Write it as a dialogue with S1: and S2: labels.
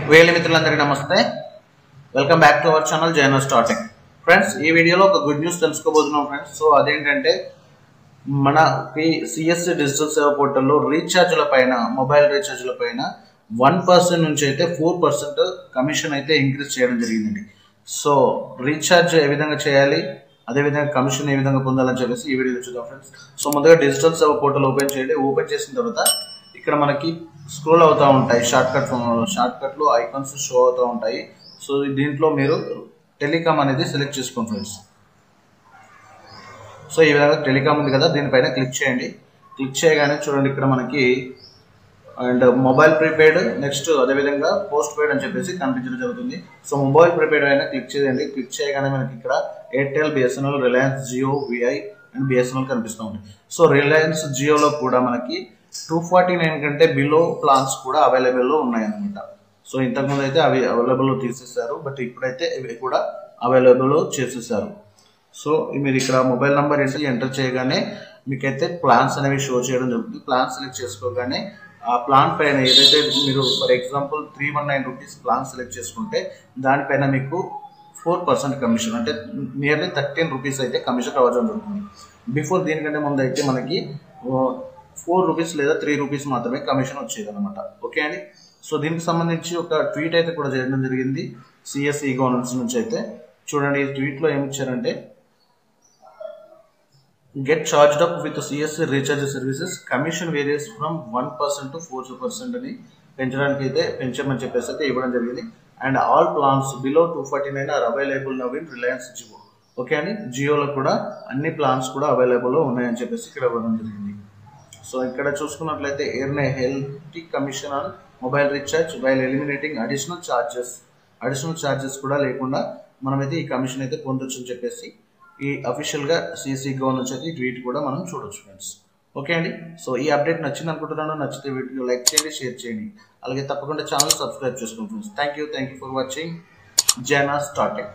S1: వేలి మిత్రులందరికీ నమస్తే. Welcome back to our channel జైనో స్టార్టింగ్. ఫ్రెండ్స్, ఈ వీడియోలో ఒక గుడ్ న్యూస్ తెలుసుకోబోతున్నాం ఫ్రెండ్స్. సో అదేంటంటే మన సిఎస్సి డిజిటల్ సేవ పోర్టల్లో రీఛార్జ్ల పైన, మొబైల్ రీఛార్జ్ల పైన 1% నుంచి అయితే 4% కమిషన్ అయితే ఇంక్రీజ్ చేయడం జరిగిందండి. సో రీఛార్జ్ ఏ విధంగా చేయాలి, అదేవిధంగా కమిషన్ ఏ విధంగా పొందాలని చెప్పేసి ఈ వీడియో చూద్దాం ఫ్రెండ్స్. సో ముందుగా డిజిటల్ సేవ పోర్టల్ ఓపెన్ చేయండి. ఓపెన్ చేసిన తర్వాత ఇక్కడ మనకి స్క్రోల్ అవుతూ ఉంటాయి, షార్ట్ కట్లు ఐకాన్స్ షో అవుతూ ఉంటాయి. సో దీంట్లో మీరు టెలికామ్ అనేది సెలెక్ట్ చేసుకోండి ఫ్రెండ్స్. సో ఈ విధంగా టెలికామ్ ఉంది కదా, దీనిపైన క్లిక్ చేయండి. క్లిక్ చేయగానే చూడండి ఇక్కడ మనకి అండ్ మొబైల్ ప్రీపెయిడ్, నెక్స్ట్ అదేవిధంగా పోస్ట్ పెయిడ్ అని చెప్పేసి కనిపించడం జరుగుతుంది. సో మొబైల్ ప్రీపెయిడ్ అయినా క్లిక్ చేయండి. క్లిక్ చేయగానే మనకి ఇక్కడ ఎయిర్టెల్, బిఎస్ఎన్ఎల్, రిలయన్స్ జియో, విఐ అండ్ బిఎస్ఎన్ఎల్ కనిపిస్తూ ఉంటుంది. సో రిలయన్స్ జియోలో కూడా మనకి 249 కంటే బిలో ప్లాన్స్ కూడా అవైలబుల్లో ఉన్నాయన్నమాట. సో ఇంతకుముందు అయితే అవి అవైలబుల్లో తీసేశారు, బట్ ఇప్పుడైతే ఇవి కూడా అవైలబుల్లో చేసేసారు. సో మీరు ఇక్కడ మొబైల్ నెంబర్ ఎంటర్ చేయగానే మీకైతే ప్లాన్స్ అనేవి షో చేయడం జరుగుతుంది. ప్లాన్ సెలెక్ట్ చేసుకోగానే ఆ ప్లాన్ పైన ఏదైతే మీరు for example 319 rupees plan select చేసుకుంటే దానిపైన మీకు 4% కమిషన్, అంటే నియర్లీ 13 రూపీస్ అయితే కమిషన్ రావడం జరుగుతుంది. బిఫోర్ దీనికంటే ముందు అయితే మనకి 4 రూపీస్ లేదా 3 రూపీస్ మాత్రమే కమిషన్ వచ్చేది అనమాట. ఓకే అండి. సో దీనికి సంబంధించి ఒక ట్వీట్ అయితే కూడా చేయడం జరిగింది సిఎస్ఈ గవర్నెన్స్ నుంచి. అయితే చూడండి, ఈ ట్వీట్లో ఏమి ఇచ్చారంటే, get charged up with CSC recharge services, commission varies from 1% to 4% అని పెంచడానికి అయితే పెంచమని చెప్పేసి అయితే ఇవ్వడం జరిగింది. And all plans below 249 are available now in Reliance Jio. Okay అండి, జియోలో కూడా అన్ని ప్లాన్స్ కూడా అవైలబుల్లో ఉన్నాయని చెప్పేసి ఇక్కడ ఇవ్వడం జరిగింది. సో ఇక్కడ చూసుకున్నట్లయితే earn a healthy commission on mobile recharge while eliminating additional charges కూడా లేకుండా మనమైతే ఈ కమిషన్ అయితే పొందొచ్చు అని చెప్పేసి ఈ అఫీషియల్గా సిఎస్సి గవర్నెన్స్ అయితే ఈ ట్వీట్ కూడా మనం చూడొచ్చు ఫ్రెండ్స్. ఓకే అండి. సో ఈ అప్డేట్ నచ్చింది అనుకుంటున్నాను. నచ్చితే వీడియో లైక్ చేయండి, షేర్ చేయండి, అలాగే తప్పకుండా ఛానల్ సబ్స్క్రైబ్ చేసుకోండి friends. Thank you for watching జైనో స్టార్టింగ్.